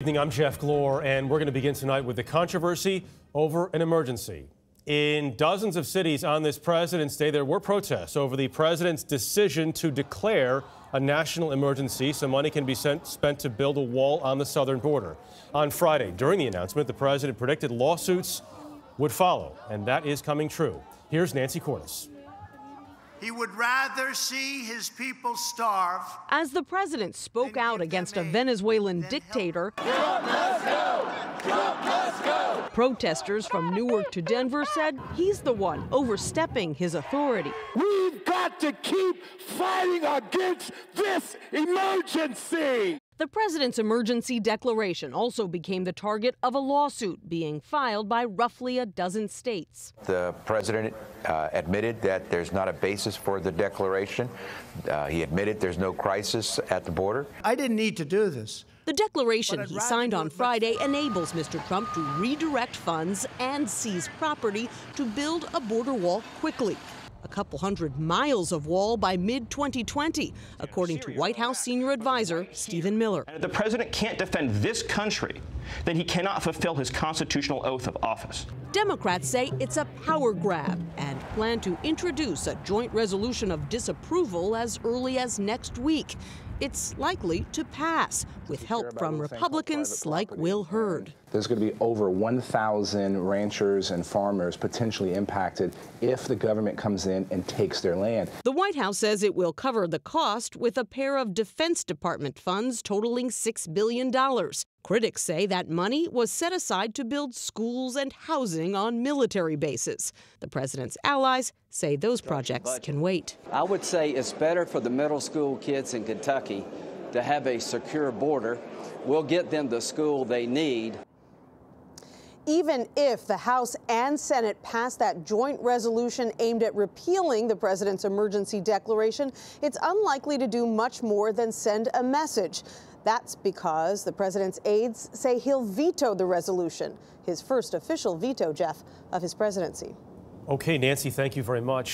Evening, I'm Jeff Glor, and we're going to begin tonight with the controversy over an emergency. In dozens of cities on this President's Day, there were protests over the president's decision to declare a national emergency so money can be spent to build a wall on the southern border. On Friday, during the announcement, the president predicted lawsuits would follow, and that is coming true. Here's Nancy Cordes. He would rather see his people starve. As the president spoke out against a Venezuelan dictator, Trump must go! Trump must go! Protesters from Newark to Denver said he's the one overstepping his authority. We've got to keep fighting against this emergency! The president's emergency declaration also became the target of a lawsuit being filed by roughly a dozen states. The president admitted that there's not a basis for the declaration. He admitted there's no crisis at the border. I didn't need to do this. The declaration he signed on Friday enables Mr. Trump to redirect funds and seize property to build a border wall quickly. A couple hundred miles of wall by mid-2020, according to White House senior advisor Stephen Miller. And if the president can't defend this country, then he cannot fulfill his constitutional oath of office. Democrats say it's a power grab and plan to introduce a joint resolution of disapproval as early as next week. It's likely to pass, with help from Republicans like Will Hurd. There's going to be over 1,000 ranchers and farmers potentially impacted if the government comes in and takes their land. The White House says it will cover the cost with a pair of Defense Department funds totaling $6 billion. Critics say that money was set aside to build schools and housing on military bases. The president's allies say those projects can wait. I would say it's better for the middle school kids in Kentucky to have a secure border. We'll get them the school they need. Even if the House and Senate pass that joint resolution aimed at repealing the president's emergency declaration, it's unlikely to do much more than send a message. That's because the president's aides say he'll veto the resolution, his first official veto, Jeff, of his presidency. Okay, Nancy, thank you very much.